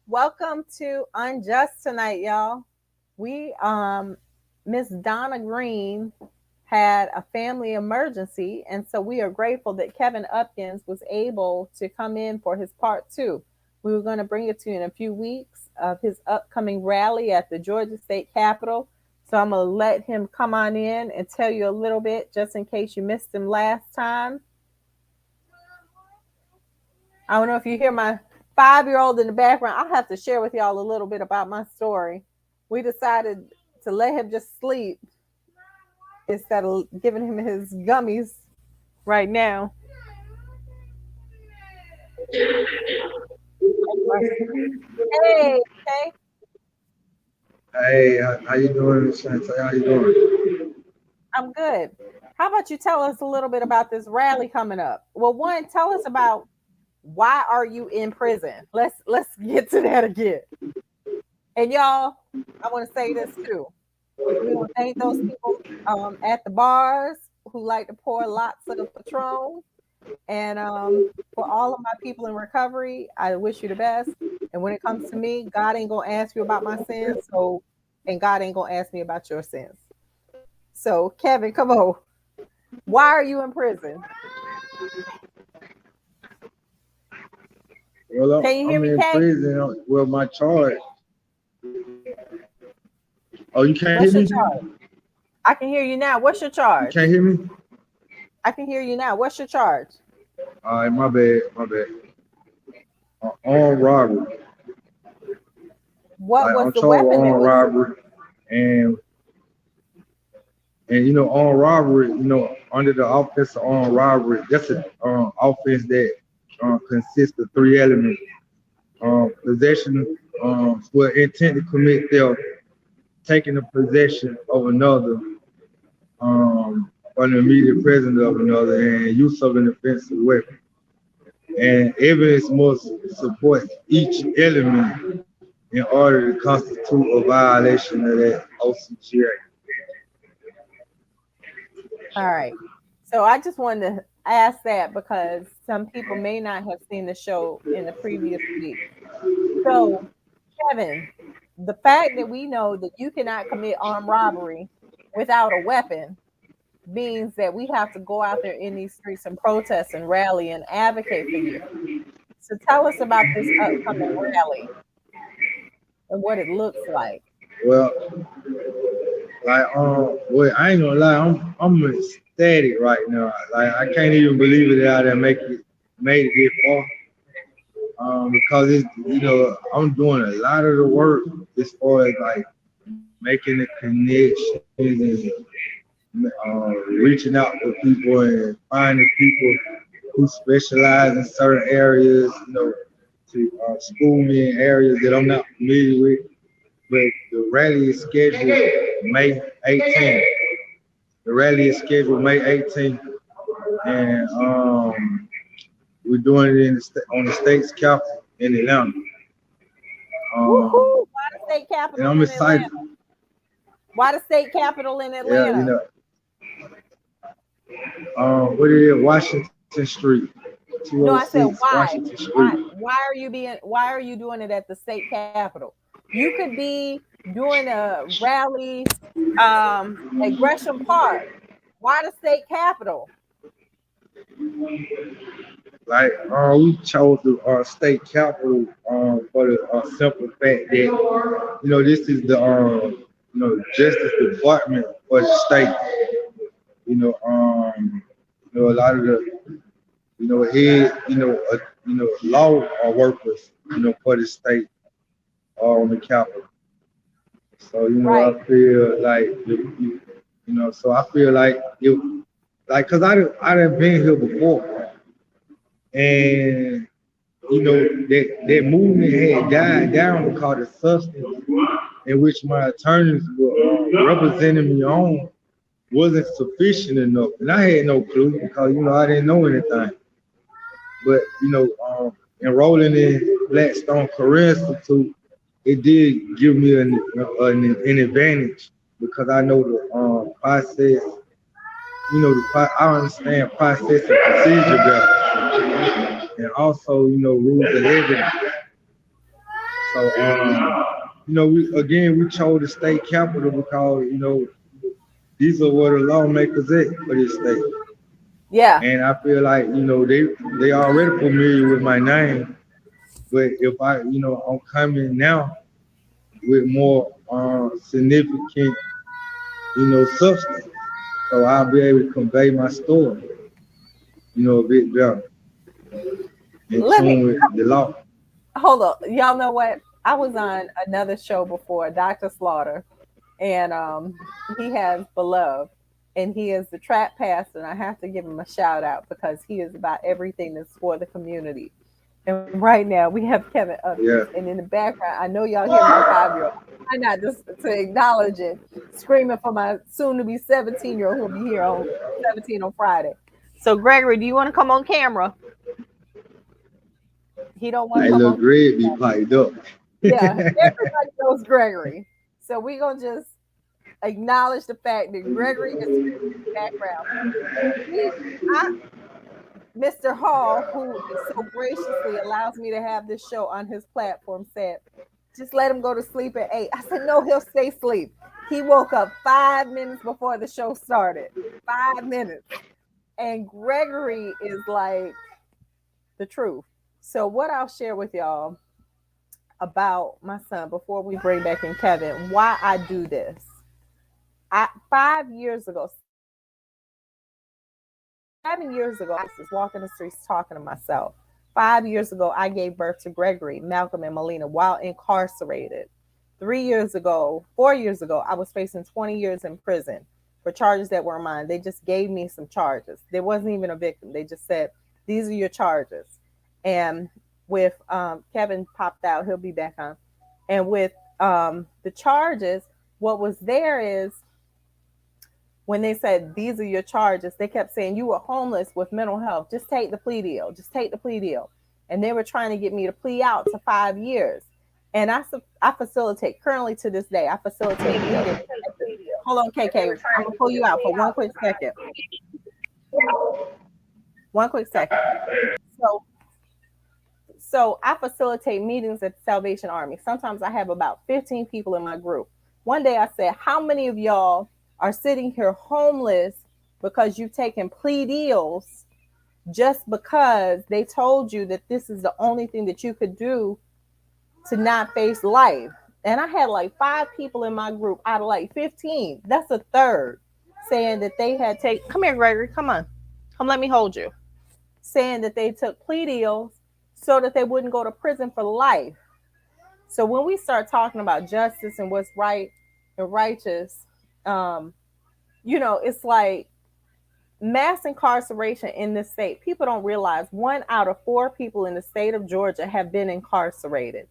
Welcome to Unjust tonight, y'all. We Miss Donna Green had a family emergency, and so we are grateful that Kevin Upkins was able to come in for his part two. We were going to bring it to you in a few weeks of his upcoming rally at the Georgia State Capitol. So I'm going to let him come on in and tell you a little bit just in case you missed him last time. I don't know if you hear my 5-year-old in the background. I'll have to share with y'all a little bit about my story. We decided to let him just sleep instead of giving him his gummies right now. Hey, okay. Hey, how you doing, Chantaye? How you doing? I'm good. How about you tell us a little bit about this rally coming up? Well, one, tell us about why are you in prison? Let's get to that again. And y'all, I want to say this too. We want to thank those people at the bars who like to pour lots of Patron. And for all of my people in recovery, I wish you the best. And when it comes to me, God ain't gonna ask you about my sins. And God ain't gonna ask me about your sins. So, Kevin, come on. Why are you in prison? Well, Can you hear I'm me, in Kay? prison. Well, my charge. Oh, you can't hear What's your me? charge? I can hear you now. What's your You charge? can't hear me? I can hear you now. What's your charge? All right, my bad, my bad. Armed robbery. What Like was I'm the charged with weapon that armed was? robbery, and armed robbery. Under the offense of armed robbery, that's an offense that consists of three elements: possession, with intent to commit theft, taking the possession of another, or the immediate presence of another, and use of an offensive weapon. And evidence must support each element in order to constitute a violation of that OCGA. All right. So I just wanted to ask that because some people may not have seen the show in the previous week. So, Kevin, the fact that we know that you cannot commit armed robbery without a weapon means that we have to go out there in these streets and protest and rally and advocate for you. So tell us about this upcoming rally and what it looks like. Well, well, I ain't gonna lie, I'm ecstatic right now. Like I can't even believe it that I done made it this far. Because I'm doing a lot of the work as far as like making the connections and reaching out to people and finding people who specialize in certain areas, to school me in areas that I'm not familiar with. But the rally is scheduled May 18th. The rally is scheduled May 18th, and we're doing it on the state's capital in Atlanta. Um, Woohoo! Why the state and capitol I'm in excited. Atlanta? Why the state capitol in Yeah, Atlanta? what is it? Washington Street, No, I 206 said why? Washington Street. Why are you doing it at the state capitol? You could be doing a rally at Gresham Park. Why the state capitol? Like we chose the state capital for the simple fact that this is the Justice Department for the state. A lot of the head law workers for the state are on the capital. So Right. I feel like so I feel like it like because I done been here before, and that movement had died down because the substance in which my attorneys were representing me on wasn't sufficient enough, and I had no clue because I didn't know anything. But enrolling in Blackstone Career Institute, it did give me an advantage because I know the process. I understand process and procedure better, and also rules of evidence. So, we chose the state capital because these are where the lawmakers at for this state, Yeah. and I feel like they already familiar with my name, but if I'm coming now with more significant substance, so I'll be able to convey my story, a bit better in Let me tune with the law. hold up. Y'all know what? I was on another show before, Dr. Slaughter, and he has Beloved, and he is the trap pastor, and I have to give him a shout out because he is about everything that's for the community. And right now we have Kevin Upkins, Yeah. and in the background, I know y'all hear my 5-year-old. I not just to acknowledge it, screaming for my soon-to-be 17-year-old who'll be here on 17 on Friday. So Gregory, do you want to come on camera? He don't want to I come look on. great be piped up. Yeah, everybody knows Gregory. So we're gonna just acknowledge the fact that Gregory is screaming in the background. He, I, Mr. Hall, who so graciously allows me to have this show on his platform, said, "Just let him go to sleep at 8." I said, "No, he'll stay asleep." He woke up 5 minutes before the show started. 5 minutes, and Gregory is like the truth. So what I'll share with y'all about my son before we bring back in Kevin, why I do this. 5 years ago, 7 years ago, I was just walking the streets talking to myself. 5 years ago, I gave birth to Gregory, Malcolm, and Melina while incarcerated. 3 years ago, 4 years ago, I was facing 20 years in prison for charges that weren't mine. They just gave me some charges. There wasn't even a victim. They just said, "These are your charges." And with Kevin popped out, he'll be back on. And with the charges, what was there is when they said these are your charges, they kept saying you were homeless with mental health. Just take the plea deal. Just take the plea deal. And they were trying to get me to plea out to 5 years. And I facilitate currently to this day. I facilitate meetings. Hold on, KK. I'm gonna pull you out for one quick second. One quick second. So So I facilitate meetings at the Salvation Army. Sometimes I have about 15 people in my group. One day I said, how many of y'all are sitting here homeless because you've taken plea deals just because they told you that this is the only thing that you could do to not face life? And I had like 5 people in my group out of like 15. That's a third saying that they had taken. Come here, Gregory. Come on. Come, let me hold you. Saying that they took plea deals so that they wouldn't go to prison for life. So when we start talking about justice and what's right and righteous, um, it's like mass incarceration in this state. People don't realize 1 out of 4 people in the state of Georgia have been incarcerated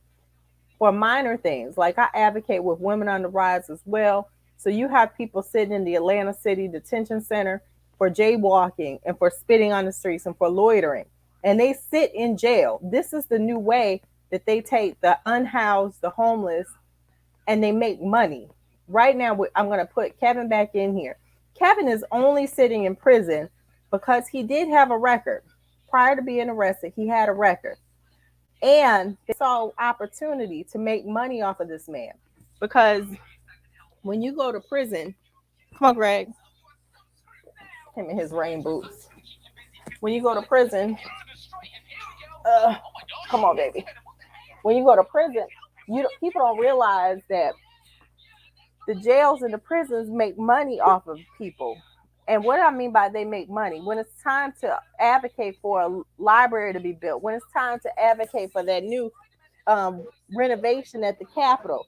for minor things. Like I advocate with Women on the Rise as well. So you have people sitting in the Atlanta City Detention Center for jaywalking and for spitting on the streets and for loitering. And they sit in jail. This is the new way that they take the unhoused, the homeless, and they make money. Right now, I'm going to put Kevin back in here. Kevin is only sitting in prison because he did have a record. Prior to being arrested, he had a record. And they saw opportunity to make money off of this man. Because when you go to prison, come on, Greg, him in his rain boots. When you go to prison, uh, come on, baby. When you go to prison, people don't realize that the jails and the prisons make money off of people. And what I mean by they make money, when it's time to advocate for a library to be built, when it's time to advocate for that new renovation at the Capitol,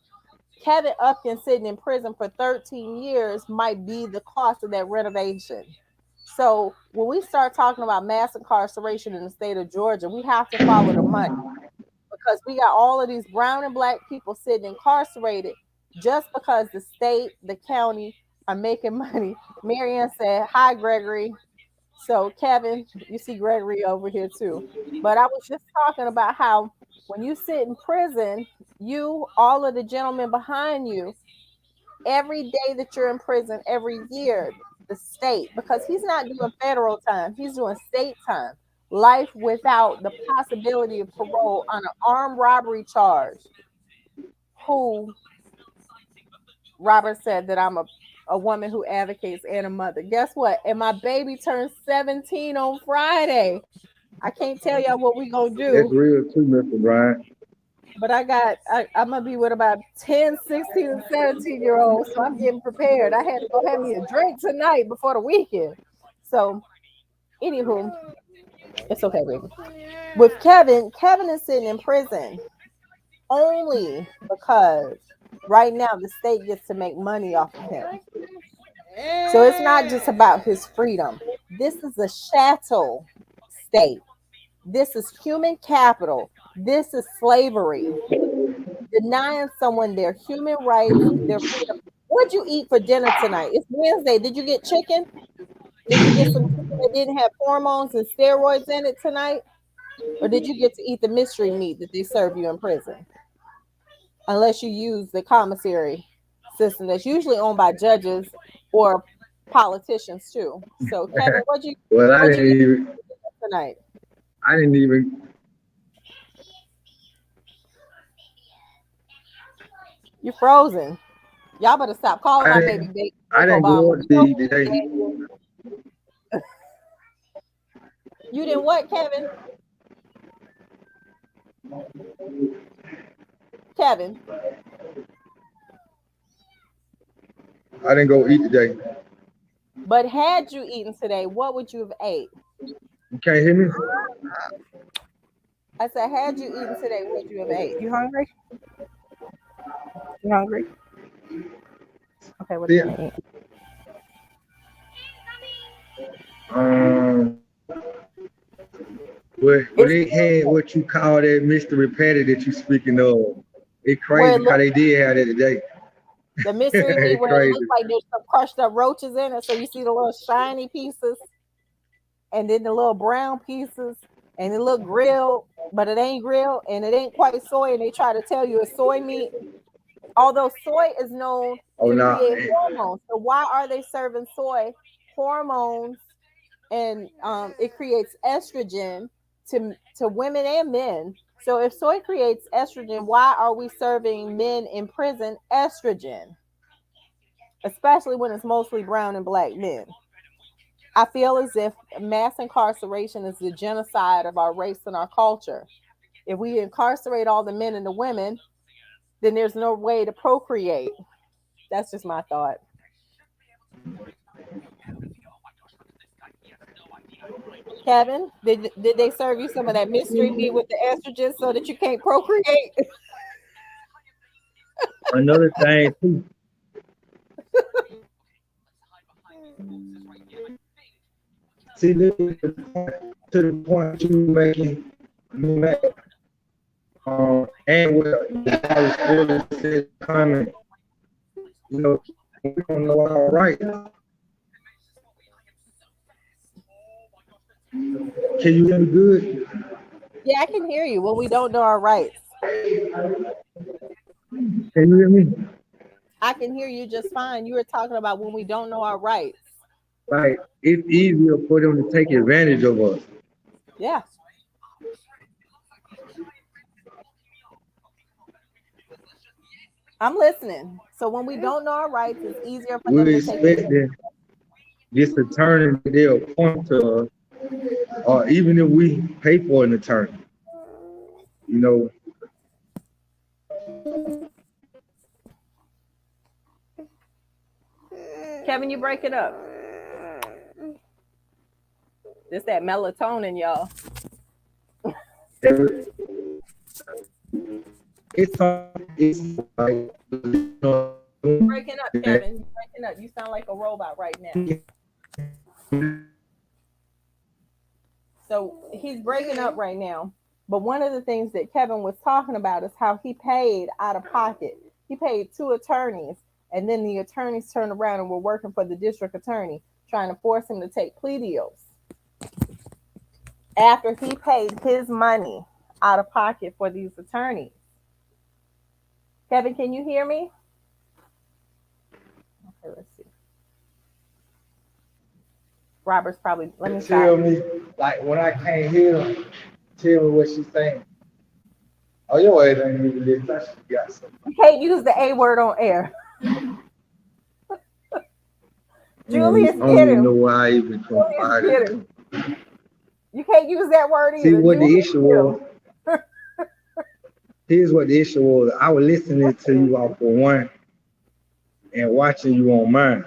Kevin Upton sitting in prison for 13 years might be the cost of that renovation. So when we start talking about mass incarceration in the state of Georgia, we have to follow the money because we got all of these brown and black people sitting incarcerated just because the state, the county are making money. Marianne said, "Hi, Gregory." So, Kevin, you see Gregory over here too. But I was just talking about how when you sit in prison, all of the gentlemen behind you, every day that you're in prison, every year, the state, because he's not doing federal time, he's doing state time, life without the possibility of parole on an armed robbery charge. who Robert said that I'm a woman who advocates and a mother. Guess what? And my baby turns 17 on Friday. I can't tell y'all what we gonna That's do, real too, Mr. Brian. but I'm gonna be with about 10, 16, and 17-year olds. So I'm getting prepared. I had to go have me a drink tonight before the weekend. So anywho, it's okay, baby. With Kevin is sitting in prison only because right now the state gets to make money off of him. So it's not just about his freedom. This is a chattel state. This is human capital. This is slavery. Denying someone their human rights, their freedom. What'd you eat for dinner tonight? It's Wednesday. Did you get chicken? Did you get some chicken that didn't have hormones and steroids in it tonight? Or did you get to eat the mystery meat that they serve you in prison? Unless you use the commissary system that's usually owned by judges or politicians too. So Kevin, Well, what'd you eat tonight? I didn't even. You frozen. Y'all better stop calling my baby Big I didn't Obama. go out to eat today. You didn't what, Kevin? Kevin. I didn't go eat today. But had you eaten today, what would you have ate? You can't hear me? I said, had you eaten today, what would you have ate? You hungry? You hungry? Okay, what are you gonna eat? But they had what you call that mystery patty that you speaking of. It's crazy because they did have that today. The mystery meat where it looks like there's some crushed up roaches in it. So you see the little shiny pieces and then the little brown pieces and it look grilled, but it ain't grilled and it ain't quite soy. And they try to tell you it's soy meat. Although soy is known to create hormones. So why are they serving soy? Hormones and it creates estrogen to women and men. So if soy creates estrogen, why are we serving men in prison estrogen? Especially when it's mostly brown and black men. I feel as if mass incarceration is the genocide of our race and our culture. If we incarcerate all the men and the women, then there's no way to procreate. That's just my thought. Kevin, did they serve you some of that mystery meat with the estrogen so that you can't procreate? Another thing too. See, to the point you making, and what I was feeling said comment, you know, we don't know our rights. Can you hear me good? Yeah, I can hear you. When we don't know our rights. Can you hear me? I can hear you just fine. You were talking about when we don't know our rights. Like, it's easier for them to take advantage of us. Yeah. I'm listening. So when we don't know our rights, it's easier for them to take advantage. This attorney that they'll appoint to us, or even if we pay for an attorney, you know. Kevin, you break it up. It's that melatonin, y'all. It's like, Breaking up, Kevin. You're breaking up. You sound like a robot right now. So he's breaking up right now. But one of the things that Kevin was talking about is how he paid out of pocket. He paid 2 attorneys, and then the attorneys turned around and were working for the district attorney, trying to force him to take plea deals. After he paid his money out of pocket for these attorneys. Kevin, can you hear me? Okay, let's see. Robert's probably, let me tell me, like when I can't hear them, tell me what she's saying. Oh, your ass ain't even get touched. You got some. You can't use the A word on air. Julius, I don't get even know him. why I even Julius, confided. get him. You can't use that word See either. what Julius, the issue get was. him. Here's what the issue was. I was listening What to is you it? off for one and watching you on mine.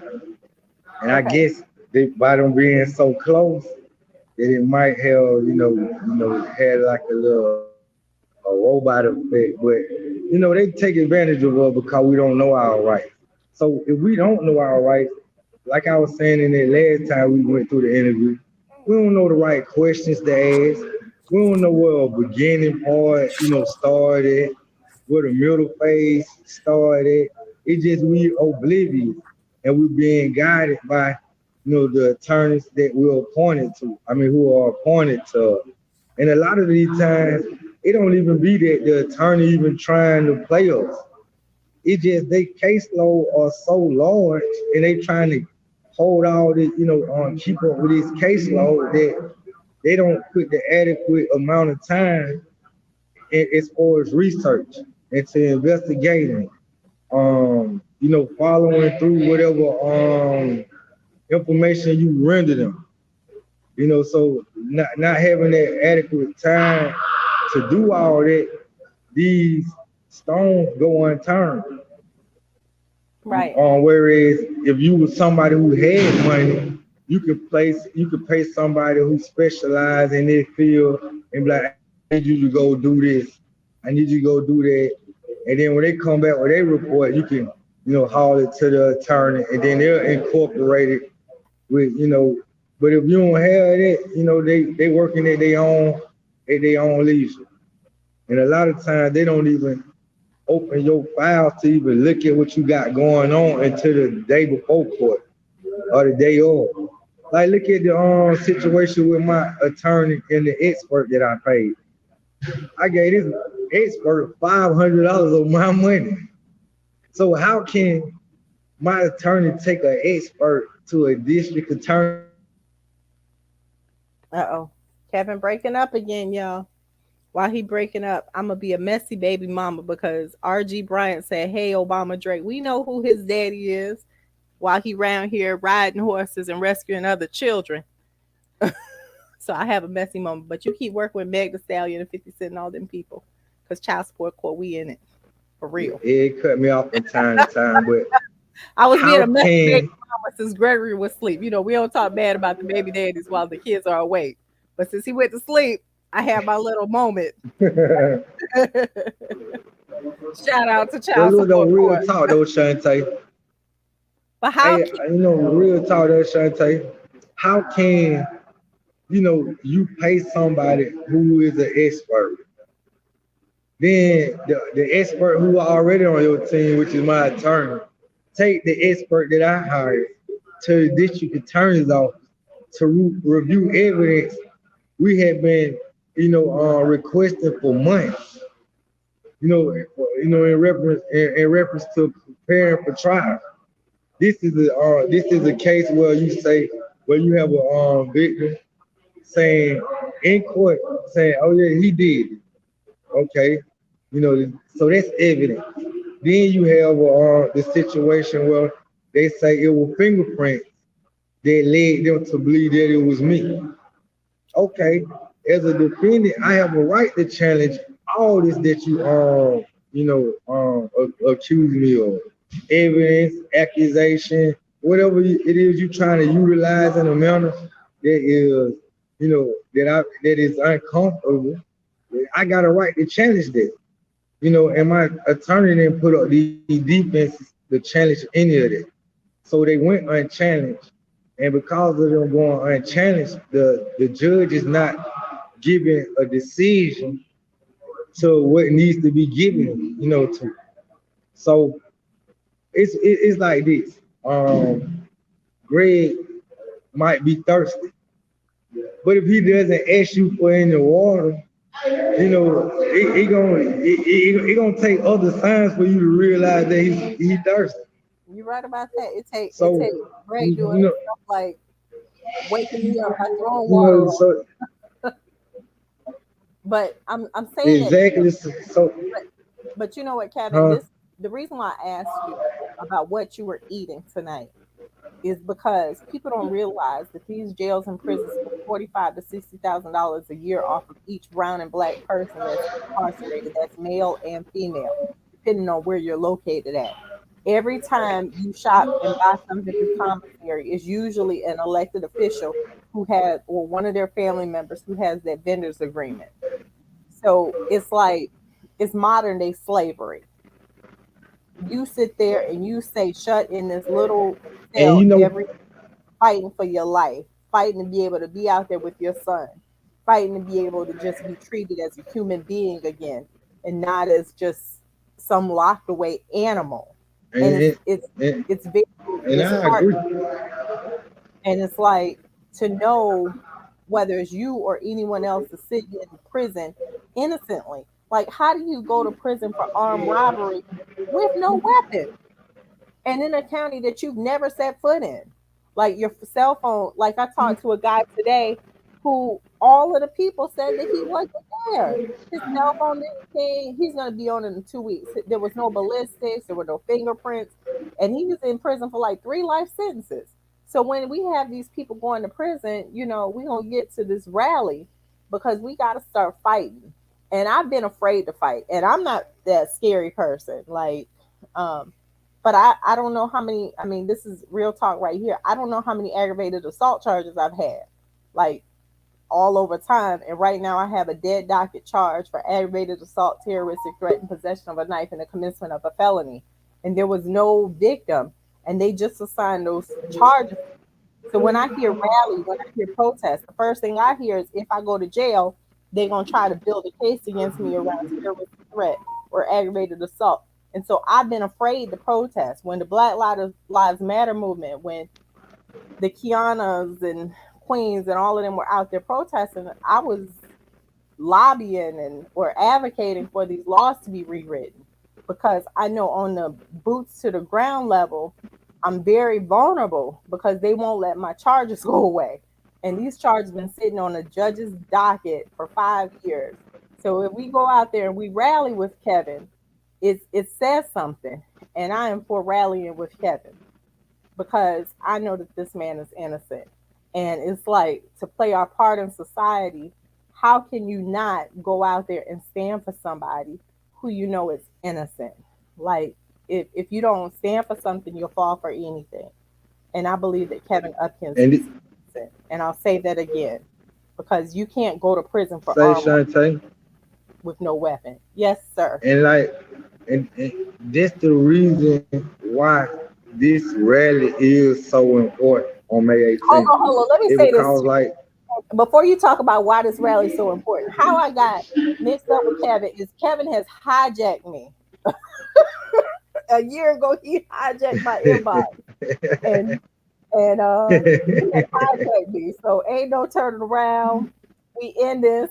And I Okay. guess they, by them being so close, that it might have, had like a little a robot effect. But they take advantage of us because we don't know our rights. So if we don't know our rights, like I was saying in that last time we went through the interview, we don't know the right questions to ask. We don't know where a beginning part, started, where the middle phase started. It's just we oblivious and we're being guided by, the attorneys that we're appointed to. I mean, who are appointed to us. And a lot of these times, it don't even be that the attorney even trying to play us. It just they caseload are so large and they trying to hold all this, keep up with this caseload that they don't put the adequate amount of time as far as research and to investigating, following through whatever information you render them. So not having that adequate time to do all that, these stones go unturned. Right. Whereas if you was somebody who had money, you could pay somebody who specialized in their field and be like, hey, I need you to go do this. I need you to go do that. And then when they come back with their report, you can, haul it to the attorney and then they'll incorporate it with, but if you don't have that, they working at their own leisure. And a lot of times they don't even open your files to even look at what you got going on until the day before court or the day of. Like look at the situation with my attorney and the expert that I paid. I gave this expert $500 of my money. So how can my attorney take an expert to a district attorney Uh oh. Kevin breaking up again, y'all. While he breaking up, I'm gonna be a messy baby mama because RG Bryant said, "Hey, Obama Drake, we know who his daddy is." While he round here riding horses and rescuing other children, so I have a messy moment. But you keep working with Meg The Stallion and 50 Cent and all them people, cause child support court, we in it for real. it cut me off from time to time, but I was being how a messy baby can mama since Gregory was asleep. We don't talk bad about the baby daddies while the kids are awake. But since he went to sleep, I had my little moment. well Shout out to child look though, support real court. talk though, Shantae. But how Hey, can real talk though, Shantae. How can you pay somebody who is an expert? Then the expert who already on your team, which is my attorney, take the expert that I hired to the district attorney's office to review evidence we have been, requesting for months. In reference to preparing for trial. This is a case where you say where you have a victim saying in court saying, "Oh yeah, he did it." Okay, so that's evidence. Then you have the situation where they say it was fingerprints that led them to believe that it was me. Okay, as a defendant, I have a right to challenge all this that you accuse me of. Evidence, accusation, whatever it is you're trying to utilize in a manner that is, that is uncomfortable. I got a right to challenge that. And my attorney didn't put up these defenses to challenge any of that. So they went unchallenged. And because of them going unchallenged, the judge is not giving a decision to what needs to be given, to. So it's like this. Greg might be thirsty, but if he doesn't ask you for any water, he gonna take other signs for you to realize that he thirsty. you right about that? It take So Greg you doing know stuff like waking me up by throwing you water know on. so But I'm saying that because, Exactly. So, but you know what, Kevin, huh? this the reason why I asked you about what you were eating tonight is because people don't realize that these jails and prisons spend $45,000 to $60,000 a year off of each brown and black person that's incarcerated, that's male and female, depending on where you're located at. Every time you shop and buy something through commissary, is usually an elected official who has, or one of their family members who has that vendor's agreement. So it's like it's modern day slavery. You sit there and you stay shut in this little And cell you know, every fighting for your life, fighting to be able to be out there with your son, fighting to be able to just be treated as a human being again and not as just some locked away animal. And and and, it's very and I agree. disheartening. And it's like to know whether it's you or anyone else is sitting in prison innocently. Like, how do you go to prison for armed robbery with no weapon? And in a county that you've never set foot in. Like your cell phone, like I talked to a guy today who all of the people said that he wasn't there. His cell phone didn't ping. He's going to be on it in 2 weeks. There was no ballistics, there were no fingerprints, and he was in prison for like 3 life sentences. So when we have these people going to prison, we're going to get to this rally because we got to start fighting. And I've been afraid to fight, and I'm not that scary person. Um, but I don't know how many, I mean, this is real talk right here. I don't know how many aggravated assault charges I've had, like all over time. And right now I have a dead docket charge for aggravated assault, terroristic threat, and possession of a knife and the commencement of a felony. And there was no victim. And they just assigned those charges. So when I hear rally, when I hear protest, the first thing I hear is if I go to jail, they're going to try to build a case against me around terroristic threat or aggravated assault. And so I've been afraid to protest. When the Black Lives Matter movement, when the Kianas and Queens and all of them were out there protesting, I was lobbying and or advocating for these laws to be rewritten because I know on the boots to the ground level, I'm very vulnerable because they won't let my charges go away. And these charges have been sitting on a judge's docket for 5 years. So if we go out there and we rally with Kevin, it says something. And I am for rallying with Kevin because I know that this man is innocent. And it's like to play our part in society, how can you not go out there and stand for somebody who you know is innocent? Like, if you don't stand for something, you'll fall for anything. And I believe that Kevin Upkins and is innocent. And I'll say that again because you can't go to prison for say armed Shantae, with no weapon. Yes, sir. and like, and that's the reason why this rally is so important on May Hold 18th. on, hold on. Let me It say this because like, before you talk about why this rally is so important. How I got mixed up with Kevin is Kevin has hijacked me. A year ago, he hijacked my inbox and he has hijacked me. So ain't no turning around. We end this.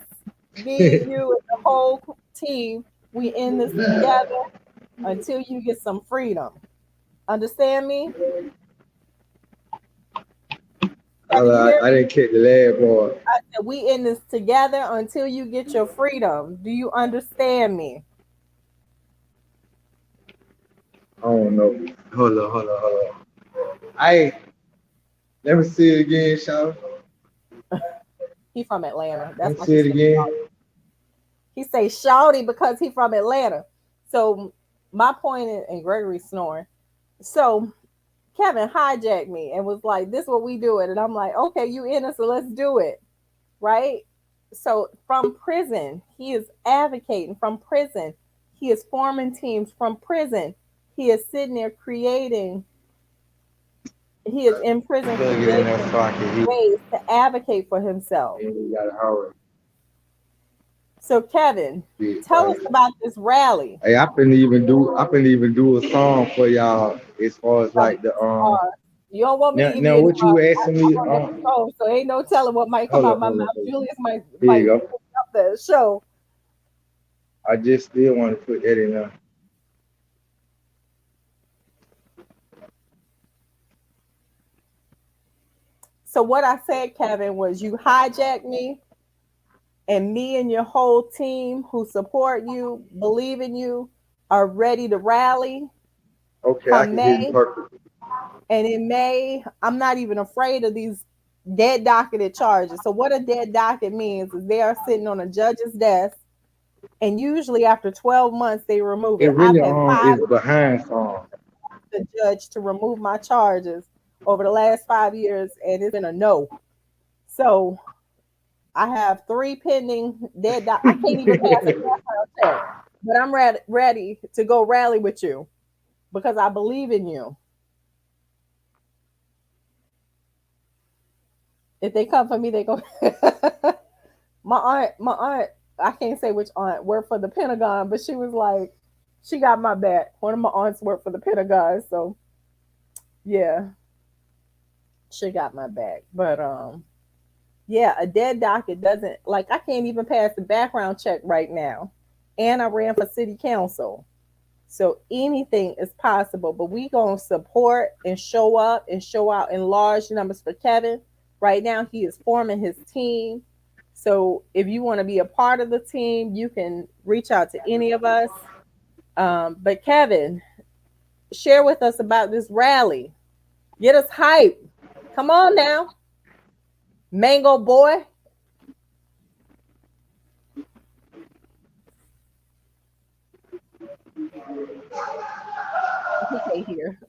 Me and you and the whole team. We end this together until you get some freedom. Understand me, Kevin? You hear I me? didn't catch the last part. I said we end this together until you get your freedom. Do you understand me? I don't know. Hold on. I Let me see it again, Shaw. He from Atlanta. Let That's me why see it again. he say shouty because he from Atlanta. So my point is, and Gregory snoring. So Kevin hijacked me and was like, "This is what we do it," and I'm like, "Okay, you innocent, let's do it." Right? So from prison, he is advocating from prison. He is forming teams from prison. He is sitting there creating. He is in prison Better get in there creating so I can hear. ways to advocate for himself. And we gotta hurry. So Kevin, Yeah, tell us about this rally. hey, I can even do a song for y'all as far as like the Uh, you don't want me to give now you any. what you asking me I'm on the show, so ain't no telling what might come out my mouth. hold on. Julius Here you might go. up the show. I just still want to put that in there. So what I said, Kevin, was you hijacked me, and me and your whole team who support you, believe in you, are ready to rally Okay, I come can hear you May. perfect. And in May, I'm not even afraid of these dead docketed charges. So what a dead docket means is they are sitting on a judge's desk, and usually after 12 months they remove It it. I've really had five is behind the judge to remove my charges over the last 5 years, and it's been a no. So I have three pending I can't even pass a background check, but I'm ready to go rally with you because I believe in you. If they come for me, they go. My aunt, I can't say which aunt worked for the Pentagon, but she was like, she got my back. One of my aunts worked for the Pentagon, so yeah, she got my back. But yeah, a dead docket doesn't like I can't even pass the background check right now, and I ran for city council, so anything is possible. But we gonna support and show up and show out in large numbers for Kevin. Right now, he is forming his team. So if you want to be a part of the team, you can reach out to any of us. But Kevin, share with us about this rally. Get us hype. Come on now, Mango Boy. He can't hear.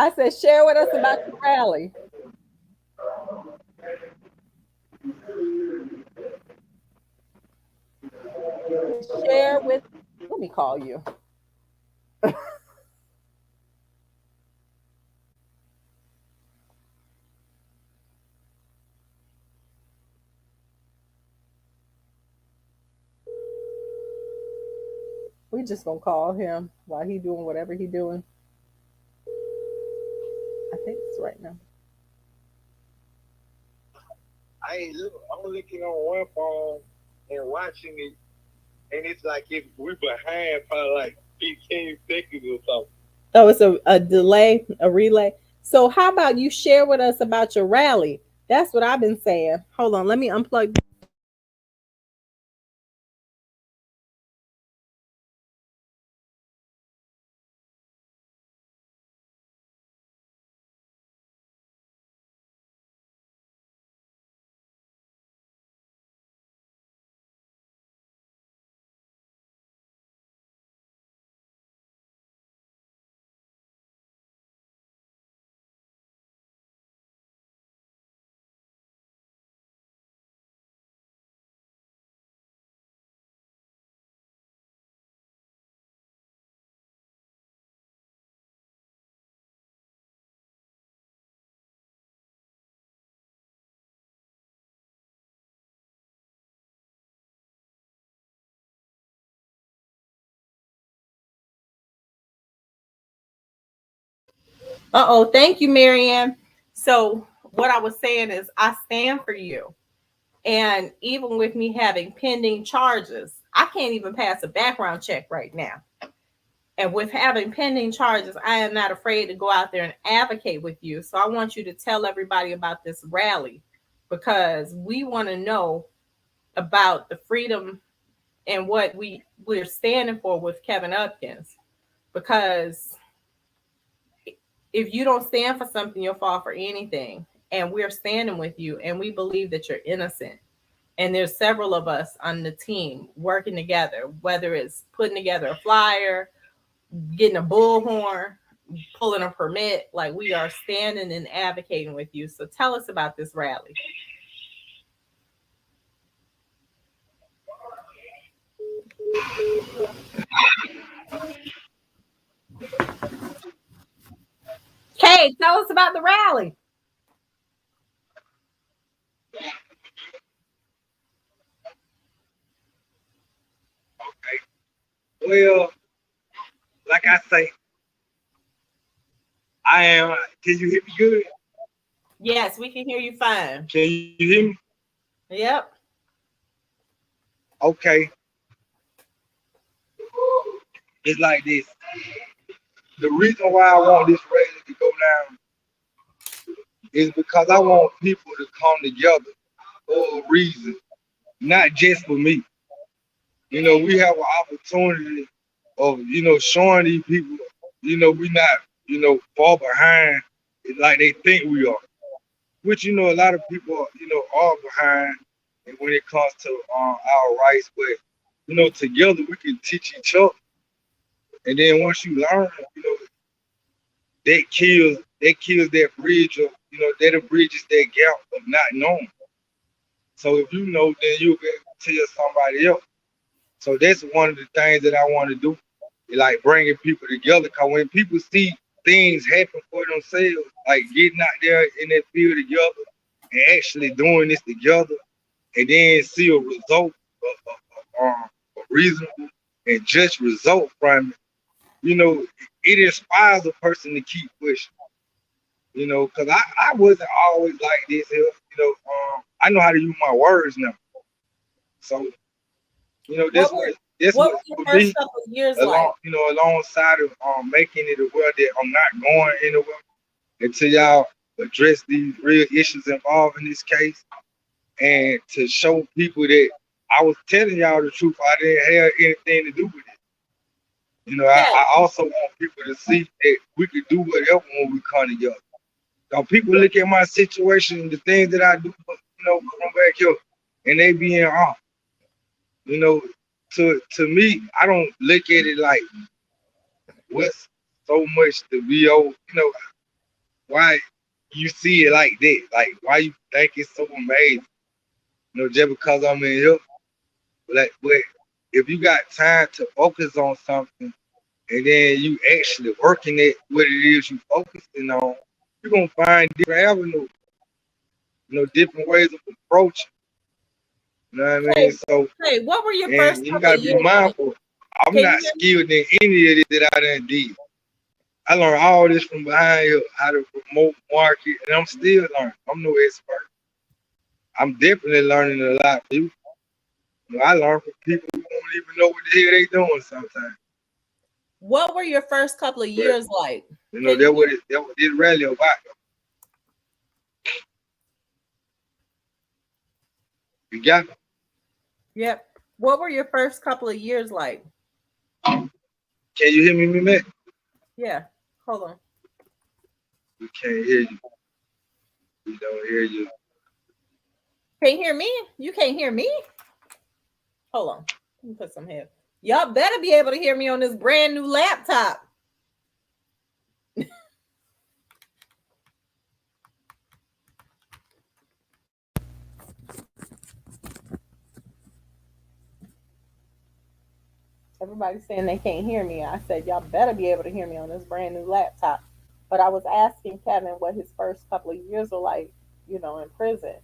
I said, share with us about your rally. Share with. Let me call you. We just gonna call him while he doing whatever he doing. I think it's right now. I'm looking on one phone and watching it, and it's like if we behind by like 15 seconds or something. Oh, it's a delay, a relay. So how about you share with us about your rally? That's what I've been saying. Hold on, let me unplug. Uh-oh, thank you, Marianne. So what I was saying is I stand for you. And even with me having pending charges, I can't even pass a background check right now. And with having pending charges, I am not afraid to go out there and advocate with you. So I want you to tell everybody about this rally because we want to know about the freedom and what we're standing for with Kevin Upkins. Because if you don't stand for something, you'll fall for anything. And we're standing with you, and we believe that you're innocent. And there's several of us on the team working together, whether it's putting together a flyer, getting a bullhorn, pulling a permit. Like we are standing and advocating with you. So tell us about this rally. Kay, tell us about the rally. Well, like I say, I am. Can you hear me good? Yes, we can hear you fine. Can you hear me? Yep. Okay. It's like this. The reason why I want this rally to go down is because I want people to come together for a reason, not just for me. We have an opportunity of, showing these people, we not, far behind like they think we are. Which, a lot of people, are behind when it comes to our rights. But, together we can teach each other. And then once you learn, that kills that bridge of, that bridges that gap of not knowing. So if you know, then you'll be able to tell somebody else. So that's one of the things that I want to do, like bringing people together. Cause when people see things happen for themselves, like getting out there in that field together and actually doing this together, and then see a result, a reasonable and just result from it, it inspires a person to keep pushing. Cause I wasn't always like this here. I know how to use my words now. So, What that's were what that's what what were your for first me, couple of years like? alongside of making it aware that I'm not going anywhere until y'all address these real issues involved in this case, and to show people that I was telling y'all the truth. I didn't have anything to do with it. Kevin, I also want people to see that we could do whatever when we come together. Now, people look at my situation, the things that I do, from back here, and they be in awe. You know, to me, I don't look at it like what's so much to be over. Why you see it like that? Like why you think it's so amazing? Just because I'm in here. But if you got time to focus on something and then you actually working at what it is you focusing on, you're gonna find different avenues, different ways of approaching. You know what I mean? hey, So, hey, what were your and first you couple gotta of be years like? mindful. I'm Can you not hear me? skilled in any of this that I done did. I learned all this from behind here, how to promote, market, and I'm still learning. I'm no expert. I'm definitely learning a lot from you. I learn from people who don't even know what the hell they doing sometimes. What were your first couple of But years like? Can you that hear? what it's really about. You got me? Yep. What were your first couple of years like? Can you hear me, man? Yeah. Hold on. We can't hear you. We don't hear you. Can you hear me? You can't hear me? Hold on. Let me put some here. Y'all better be able to hear me on this brand new laptop. Everybody's saying they can't hear me. I said, y'all better be able to hear me on this brand new laptop. But I was asking Kevin what his first couple of years are like, in prison.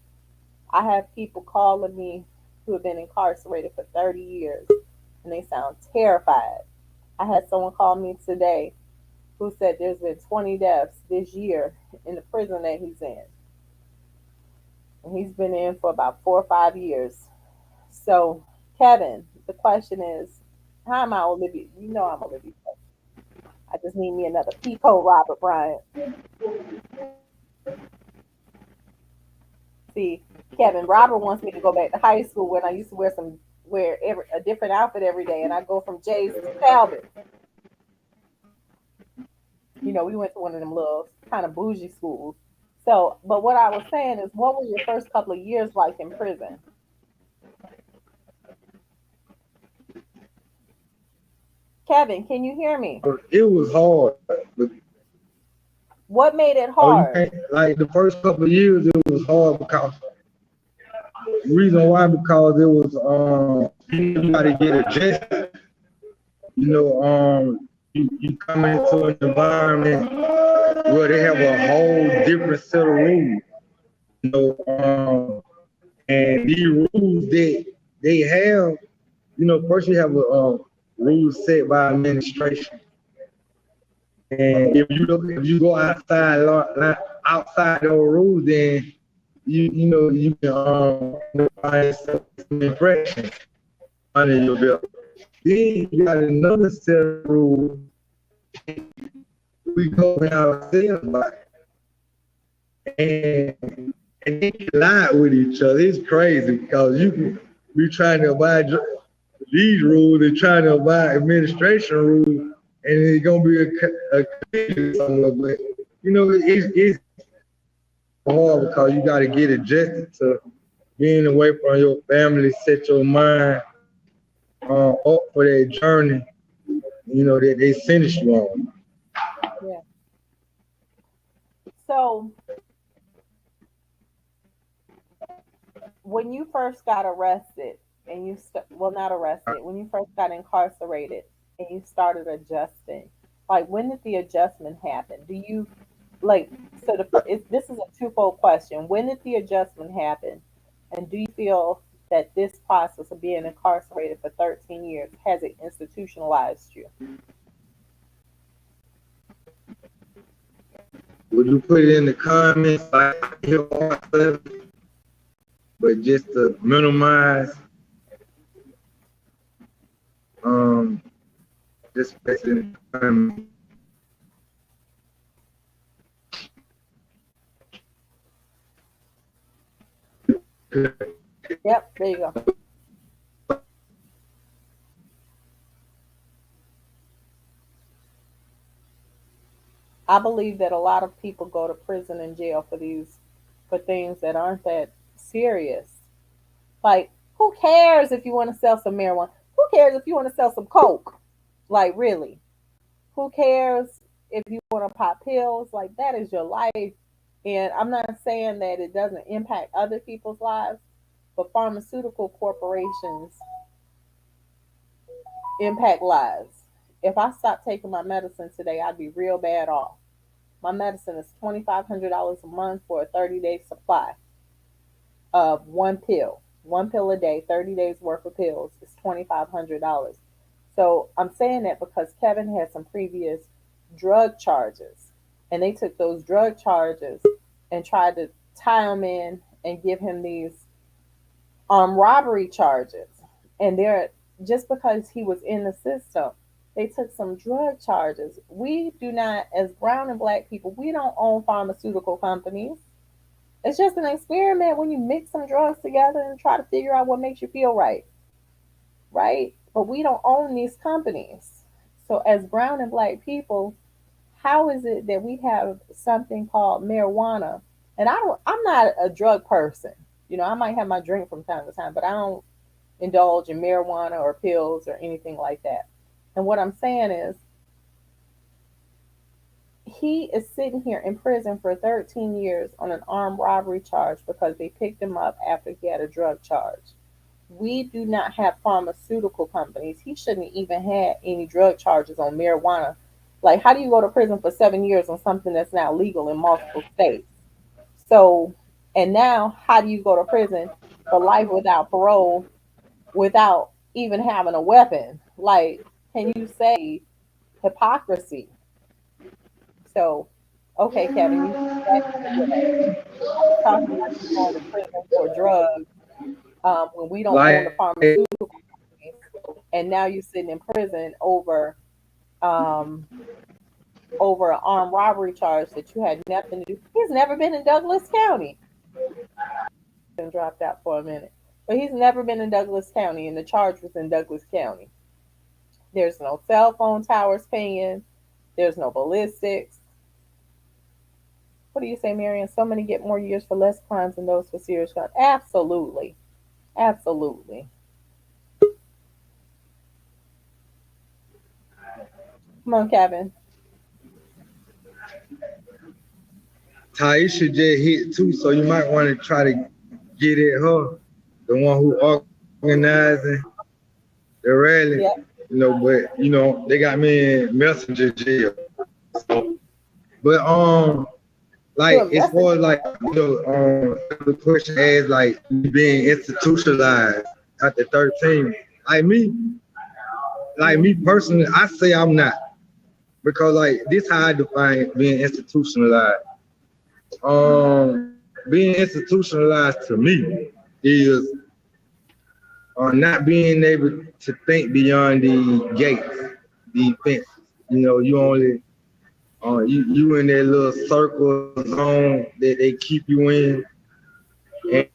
I have people calling me who have been incarcerated for 30 years, and they sound terrified. I had someone call me today who said there's been 20 deaths this year in the prison that he's in. And he's been in for about 4 or 5 years. So, Kevin, the question is, how am I Olivia? You know I'm Olivia. I just need me another Pico Robert Bryant. See, Kevin, Robert wants me to go back to high school when I used to wear a different outfit every day, and I go from Jay's to Calvin. We went to one of them little kind of bougie schools. So, but what I was saying is, what were your first couple of years like in prison? Kevin, can you hear me? It was hard. What made it Oh, you hard? can't, like the first couple of years, it was hard because the reason why, because it was you got to get adjusted. You come into an environment where they have a whole different set of rules. You know, and these rules that they have, first you have a rules set by administration. And if you go outside those rules, then you can find some infractions under your belt. Then you got another set of rules we govern ourselves by. and they collide with each other. It's crazy because you can be trying to abide these rules and trying to abide administration rules, and it's gonna be a collision somewhere. But it's hard because you got to get adjusted to being away from your family, set your mind up for that journey. That they sentenced you on. Yeah. So when you first got arrested and well, not arrested, when you first got incarcerated and you started adjusting, like when did the adjustment happen? Do you like so this is a twofold question. When did the adjustment happen? And do you feel that this process of being incarcerated for 13 years has it institutionalized you? Would you put it in the comments like but just to minimize um just in the comments. Yep, there you go. I believe that a lot of people go to prison and jail for things that aren't that serious. Like, who cares if you want to sell some marijuana? Who cares if you want to sell some coke? Like, really? Who cares if you want to pop pills? Like, that is your life. And I'm not saying that it doesn't impact other people's lives, but pharmaceutical corporations impact lives. If I stopped taking my medicine today, I'd be real bad off. My medicine is $2,500 a month for a 30-day supply of one pill. One pill a day, 30 days worth of pills is $2,500. So I'm saying that because Kevin had some previous drug charges, and they took those drug charges and tried to tie him in and give him these robbery charges. And they're just because he was in the system, they took some drug charges. We do not, as brown and black people, we don't own pharmaceutical companies. It's just an experiment when you mix some drugs together and try to figure out what makes you feel right, right? But we don't own these companies. So, as brown and black people, how is it that we have something called marijuana? And I'm not a drug person. I might have my drink from time to time, but I don't indulge in marijuana or pills or anything like that. And what I'm saying is, he is sitting here in prison for 13 years on an armed robbery charge because they picked him up after he had a drug charge. We do not have pharmaceutical companies. He shouldn't even have any drug charges on marijuana. Like, how do you go to prison for 7 years on something that's now legal in multiple states? So, and now, how do you go to prison for life without parole without even having a weapon? Like, can you say hypocrisy? So, okay, Kevin, you was talking about you going to prison for drugs when we don't own the Like pharmaceutical companies, and now you're sitting in prison um, over an armed robbery charge that you had nothing to do. He's never been in Douglas County. Been dropped out for a minute, but he's never been in Douglas County, and the charge was in Douglas County. There's no cell phone towers paying. There's no ballistics. What do you say, Marion? So many get more years for less crimes than those for serious crimes. Absolutely. Absolutely. Come on, Kevin. Taisha just hit too, so you might want to try to get at her, the one who organizing the rally. Yep. But they got me in messenger jail. So, but like To a as far messenger. as like the question as like being institutionalized after 13, like me personally, I say I'm not, because like this how I define being institutionalized. Being institutionalized to me is not being able to think beyond the gates, the fences. You only You in that little circle zone that they keep you in,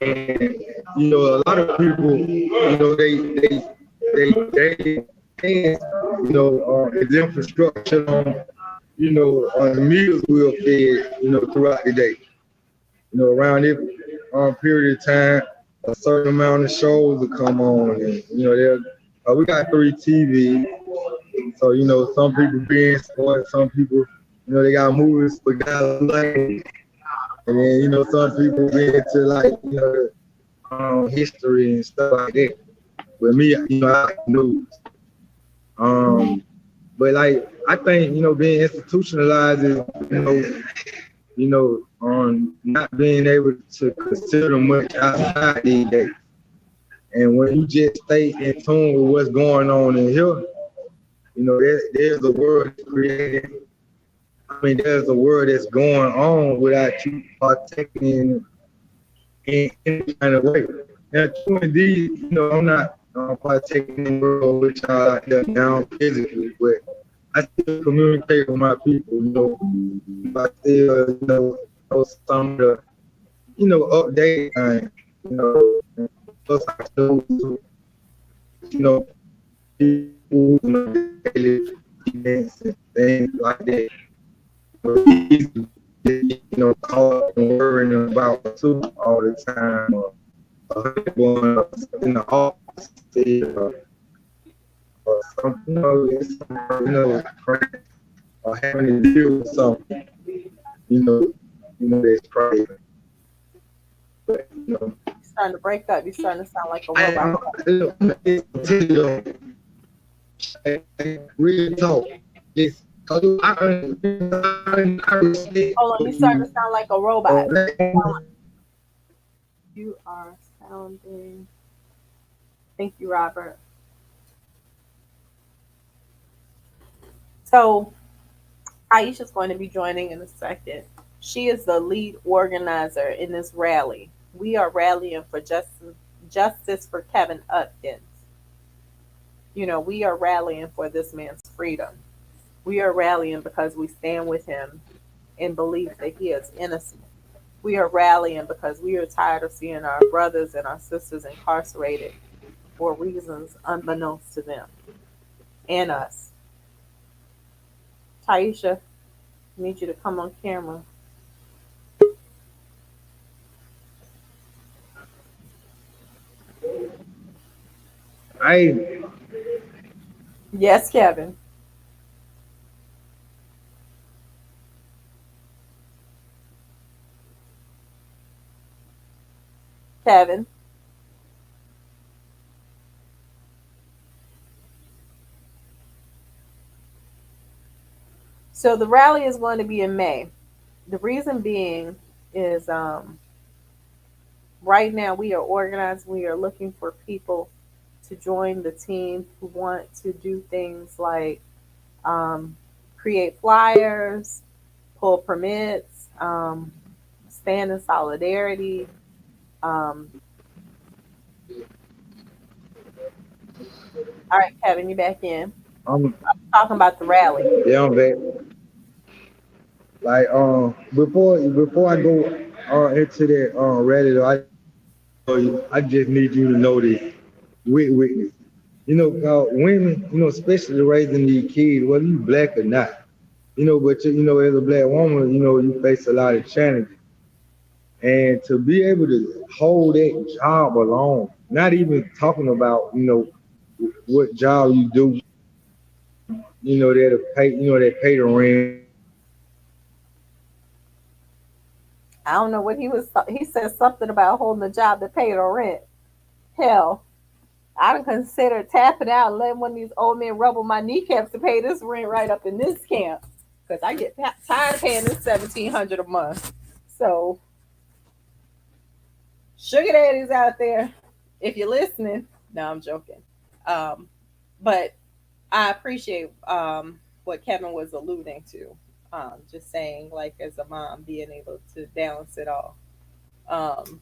and a lot of people, they dance, is infrastructure on, the meals we're fed, throughout the day. Around this period of time, a certain amount of shows will come on, and we got three TV, so some people being sports, some people, they got movies for guys who like movies, and then some people be into like history and stuff like that. But me, I like news. Um, but like I think being institutionalized is not being able to consider much outside these days. And when you just stay in tune with what's going on in here, there's a world created. I mean, there's a world that's going on without you partaking in any kind of way. Now, true indeed, I'm not partaking in the world which I out there now physically, but I still communicate with my people. I still, know some of the, updated things. Plus I still, people, daily events and things like that. But easy, caught up and worrying about too all the time, or going up in the office, or something, it's crazy, or having to deal with something, you know, that's crazy. But You're starting to break up. You're starting to sound like a I, robot. I'm, real talk. It's I respect Hold on, you're what starting you. to sound like a robot. Uh, You are sounding. Thank you, Robert. So Aisha's going to be joining in a second. She is the lead organizer in this rally. We are rallying for justice for Kevin Atkins. We are rallying for this man's freedom. We are rallying because we stand with him and believe that he is innocent. We are rallying because we are tired of seeing our brothers and our sisters incarcerated for reasons unbeknownst to them and us. Taisha, I need you to come on camera. I Yes, Kevin. Kevin. So the rally is going to be in May. The reason being is right now we are organized. We are looking for people to join the team who want to do things like um, create flyers, pull permits, stand in solidarity. Um, all right, Kevin, you back in. I'm Talking about the rally. yeah, I'm back. Like before I go into that Reddit, I just need you to know this with witness. Women, especially raising these kids, whether you black or not, but as a black woman, you face a lot of challenges. And to be able to hold that job alone, not even talking about, what job you do, that pay the rent, I don't know what he was. He said something about holding a job to pay the rent. Hell, I done consider tapping out and letting one of these old men rubble my kneecaps to pay this rent right up in this camp because I get tired of paying this 1,700 a month. So, sugar daddies out there, if you're listening, no, I'm joking. Um, but I appreciate what Kevin was alluding to. Just saying, like, as a mom, being able to balance it all. Um,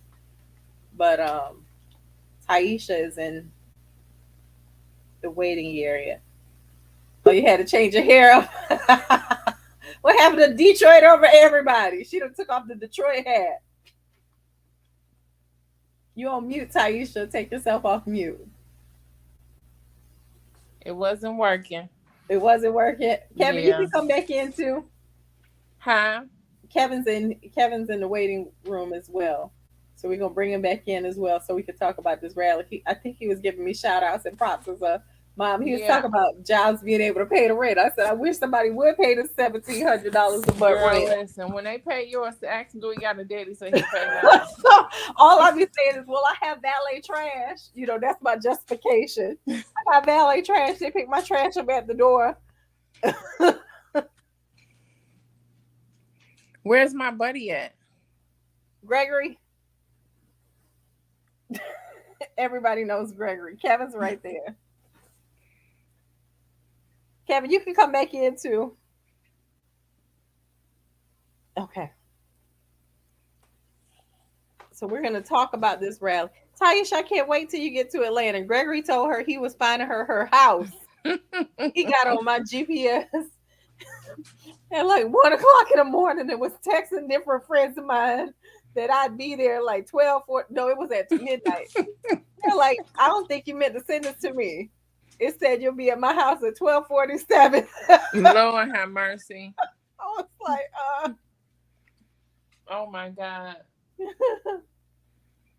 but Taisha is in the waiting area. Oh, you had to change your hair up. What happened to Detroit over everybody? She done took off the Detroit hat. You on mute, Taisha. Take yourself off mute. It wasn't working. It wasn't working. Kevin, you Yeah. can come back in too. Huh? Kevin's in the waiting room as well. So we're gonna bring him back in as well so we can talk about this rally. I think he was giving me shout outs and props as a mom. He was Yeah. talking about jobs being able to pay the rent. I said, I wish somebody would pay the $1,700 a month Girl, rent. listen, when they pay yours, ask him, do he got a daddy so he can pay mine? All I be saying is, well, I have valet trash. You know, that's my justification. I got valet trash. They pick my trash up at the door. Where's my buddy at? Gregory. Everybody knows Gregory. Kevin's right there. Kevin, you can come back in too. Okay. So we're going to talk about this rally. Taisha, I can't wait till you get to Atlanta. Gregory told her he was finding her house. He got on my GPS at like 1 o'clock in the morning and was texting different friends of mine that I'd be there like 12, 4, no, it was at midnight. They're like, I don't think you meant to send this to me. It said you'll be at my house at 12:47. Lord have mercy. I was like, Oh my God.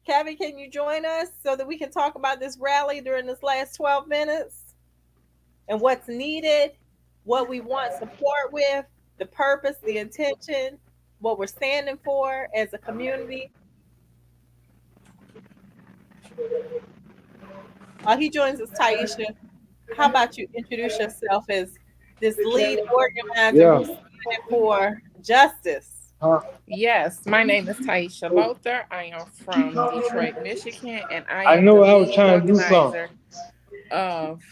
Kevin, can you join us so that we can talk about this rally during this last 12 minutes and what's needed, what we want support with, the purpose, the intention, what we're standing for as a community? While he joins us, Taisha, how about you introduce yourself as this lead organizer who's standing for justice? Yes, my name is Taisha Lothar. I am from Detroit, Michigan, and I am know the I was lead trying to do organizer of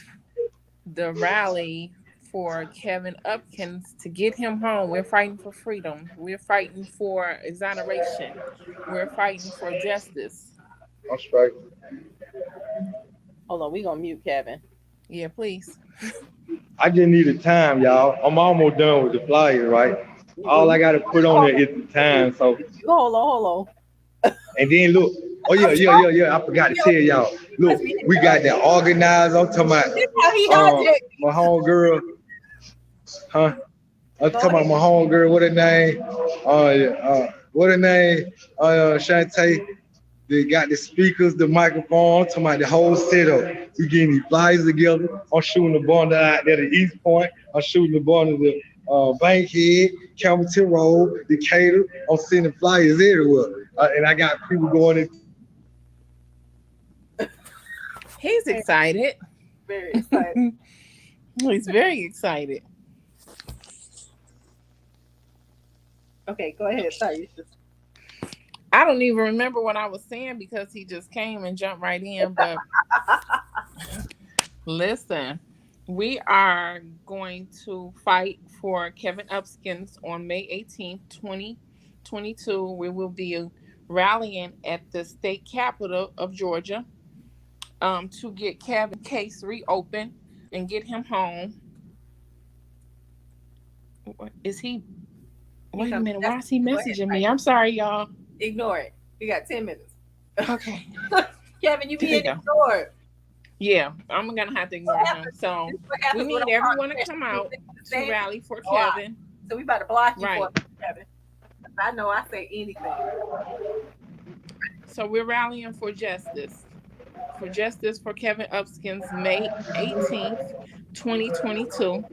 the rally for Kevin Upkins to get him home. We're fighting for freedom. We're fighting for exoneration. We're fighting for justice. I'm straight. Hold on, we're going to mute Kevin. Yeah, please. I just need a time, y'all. I'm almost done with the flyer, right? All I gotta put on there is the time. So Hold on. and then look. Oh yeah. I forgot to tell y'all. Look, we got that organizer. I'm talking about my homegirl. Huh? I'm talking about my homegirl. What her name? What her name? Chantaye. They got the speakers, the microphone. I'm talking about the whole setup. We getting these flyers together. I'm shooting the bundle out there at East Point. I'm shooting the bundle to Bankhead, Campbellton Road, Decatur. I'm sending flyers everywhere. And I got people going in. He's excited. Very excited. He's very excited. Okay, go ahead. Sorry. I don't even remember what I was saying because he just came and jumped right in. But listen, we are going to fight for Kevin Upkins on May 18th, 2022. We will be rallying at the state capitol of Georgia to get Kevin's case reopened and get him home. Is he? Wait a minute. Why is he messaging me? I'm sorry, y'all. Ignore it. We got 10 minutes. Okay. Kevin, you being ignored. Yeah, I'm going to have to ignore him. So we need everyone to come out to rally for Kevin. So we about to block you for Kevin. I know I say anything. So we're rallying for justice. For justice for Kevin Upkins, May 18th, 2022.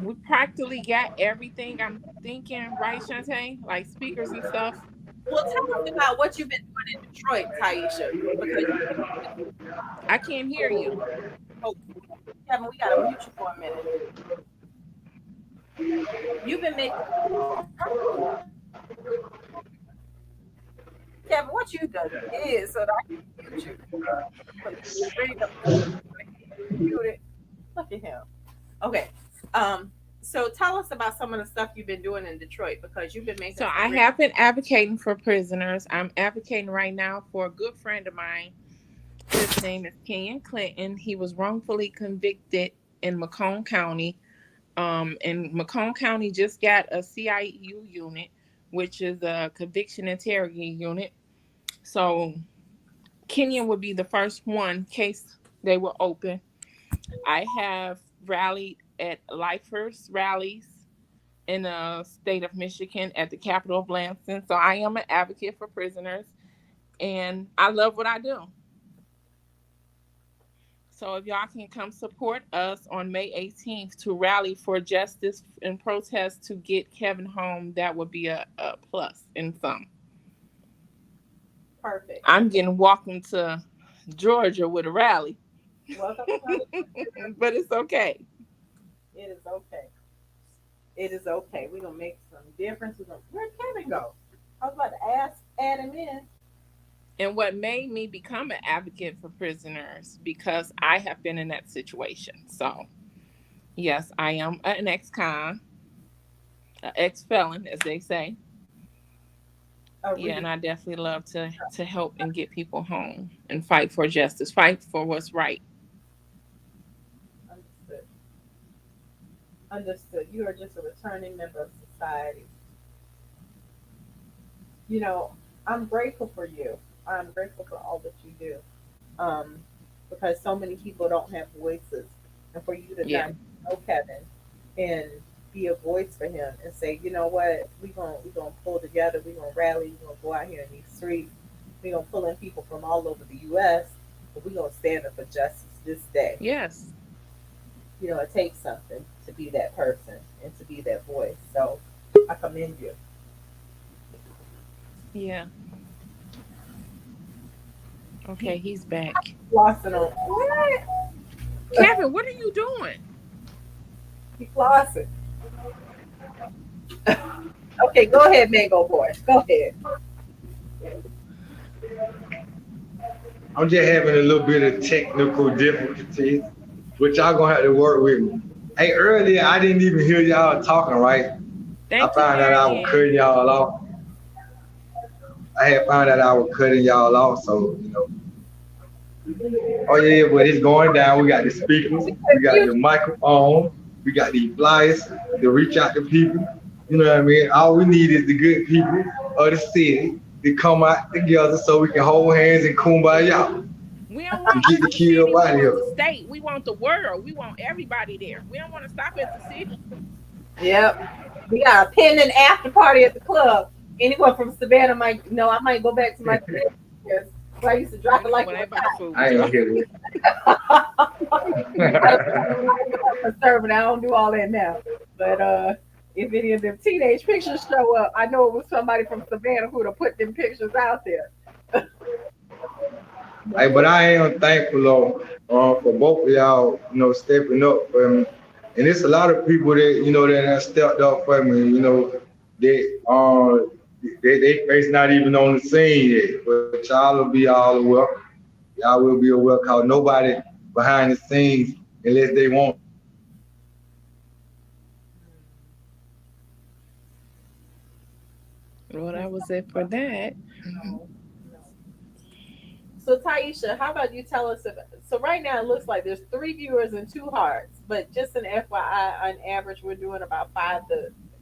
We practically got everything, I'm thinking, right, Chantaye? Like speakers and stuff. Well, tell us about what you've been doing in Detroit, Taisha. I can't hear you. Oh, Kevin, we gotta mute you for a minute. You've been making. Kevin, what you done is so that I can mute you. Look at him. Okay. So tell us about some of the stuff you've been doing in Detroit because you've been making. So I have been advocating for prisoners. I'm advocating right now for a good friend of mine. His name is Kenyon Clinton. He was wrongfully convicted in Macomb County And Macomb County just got a CIU unit, which is a conviction interrogating unit. So Kenyon would be the first one case they will open. I have rallied at lifers rallies in the state of Michigan at the capital of Lansing. So I am an advocate for prisoners, and I love what I do. So if y'all can come support us on May 18th to rally for justice and protest to get Kevin home, that would be a plus in some. Perfect. I'm getting welcome to Georgia with a rally. Welcome. But it's okay. It is okay. It is okay. We're gonna make some difference. Where'd Kevin go? I was about to add him in. And what made me become an advocate for prisoners, because I have been in that situation. So, yes, I am an ex-con, an ex-felon, as they say. Yeah, and I definitely love to help and get people home and fight for justice, fight for what's right. Understood. Understood. You are just a returning member of society. You know, I'm grateful for you. I'm grateful for all that you do. Um, because so many people don't have voices, and for you to Yeah. know Kevin and be a voice for him and say, you know what, we gonna pull together, we gonna rally, we gonna go out here in these streets, we gonna pull in people from all over the U.S., but we gonna stand up for justice this day. Yes. You know, it takes something to be that person and to be that voice. So I commend you. Yeah. Okay, he's back. Flossing on what? Kevin, what are you doing? He flossing. Okay, go ahead, Mango Boy. Go ahead. I'm just having a little bit of technical difficulties, which y'all gonna have to work with me. Hey, earlier I didn't even hear y'all talking, right? I Thank you, found out I was Marianne. cutting y'all off. I had found out I was cutting y'all off, so you know. Oh yeah, but it's going down. We got the speakers, we got the microphone, we got the flyers to reach out to people. You know what I mean? All we need is the good people of the city to come out together so we can hold hands and kumbaya We don't and want get just the the kid city. up We out of want here. the state. We want the world. We want everybody there. We don't want to stop at the city. Yep. We got a pending after party at the club. Anyone from Savannah might know I might go back to my years. So I used to drop You it know like what? it I was ain't about to fool I with ain't you. gonna hear I this. don't conservative. I don't do all that now. But if any of them teenage pictures show up, I know it was somebody from Savannah who would have put them pictures out there. Hey, but I am thankful though, for both of y'all, you know, stepping up for me. And it's a lot of people that, you know, that have stepped up for me, you know, they face not even on the scene yet. But y'all will be all welcome. Y'all will be a welcome. Cause nobody behind the scenes, unless they want to, they not gonna do nothing. Well, that was it for that. No, no. So Taisha, how about you tell us so right now it looks like there's 3 viewers and 2 hearts, but just an FYI, on average we're doing about five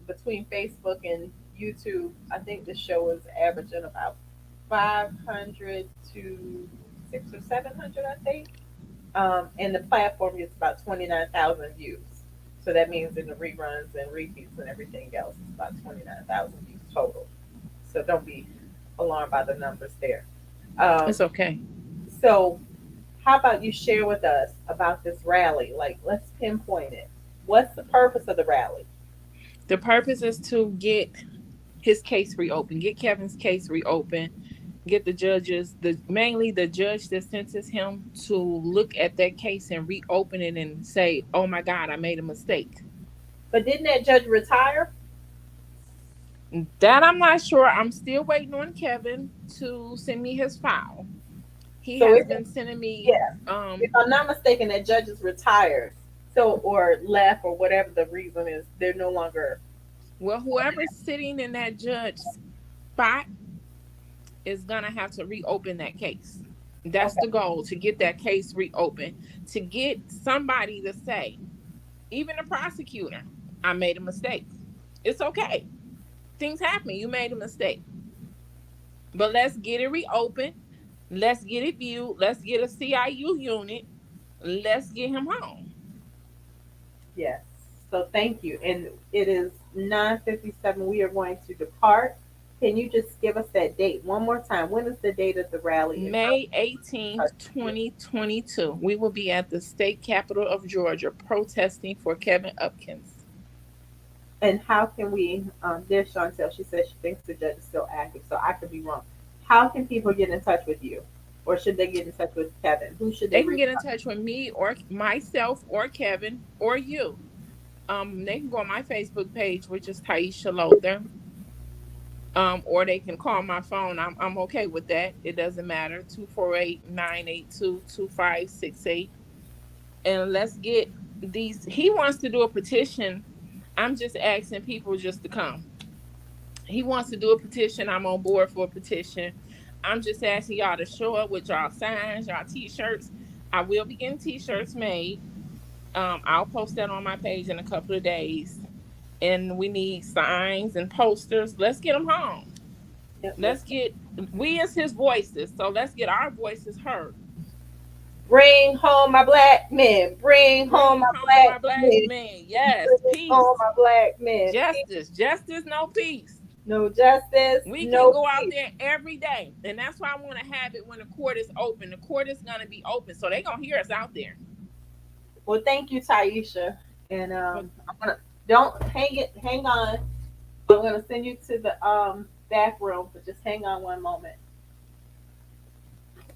between Facebook and YouTube. I think the show is averaging about 500 to 600 or 700, I think. And the platform gets about 29,000 views. So that means in the reruns and repeats and everything else, it's about 29,000 views total. So don't be alarmed by the numbers there. It's Um, okay. so, how about you share with us about this rally? Like, let's pinpoint it. What's the purpose of the rally? The purpose is to get his case reopened, get Kevin's case reopened, get the judges, mainly the judge that sentenced him to look at that case and reopen it and say, "Oh my God, I made a mistake." But didn't that judge retire? That I'm not sure. I'm still waiting on Kevin to send me his file. He So, has is been sending me yeah, if I'm not mistaken, that judge is retired. So, or left, or whatever the reason is, they're no longer. well, whoever's sitting in that judge spot is gonna have to reopen that case. That's Okay. the goal, to get that case reopened, to get somebody to say, Even the prosecutor, I made a mistake. It's okay. Things happen. You made a mistake. But let's get it reopened. Let's get it viewed. Let's get a CIU unit. Let's get him home. Yes. So thank you. And it is 9:57. We are going to depart. Can you just give us that date one more time? When is the date of the rally? May 18th, 2022. We will be at the state capitol of Georgia protesting for Kevin Upkins. And how can we, there's Chantel, she says she thinks the judge is still active, so I could be wrong. How can people get in touch with you? Or should they get in touch with Kevin? Who should they can get in touch with me or myself or Kevin or you. They can go on my Facebook page, which is Taisha Lother. Or they can call my phone. I'm okay with that. It doesn't matter. 248-982-2568. And let's get these. He wants to do a petition. I'm just asking people just to come. He wants to do a petition. I'm on board for a petition. I'm just asking y'all to show up with y'all signs, y'all t-shirts. I will be getting t-shirts made. I'll post that on my page in a couple of days. And we need signs and posters. Let's get them home. Yep. Let's get, we is his voices. So let's get our voices heard. Bring home my black men. Bring home my black men. Yes. Bring Peace. home my black men. Justice. Justice, no peace. No justice. We no can go peace. out there every day. And that's why I want to have it when the court is open. The court is going to be open. So they're going to hear us out there. Well, thank you, Taisha. And I'm gonna don't hang on. I'm gonna send you to the back room, but just hang on one moment.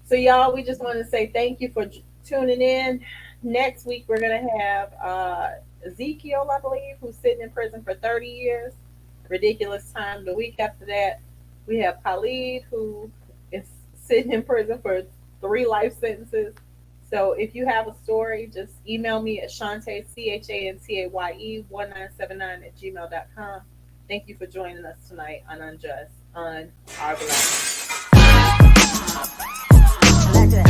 So y'all, we just want to say thank you for tuning in. Next week we're gonna have Ezekiel, I believe, who's sitting in prison for 30 years. Ridiculous time. The week after that, we have Khalid, who is sitting in prison for 3 life sentences. So if you have a story, just email me at Chantaye, CHANTAYE1979 @gmail.com. Thank you for joining us tonight on Unjust on Our Black. Like this.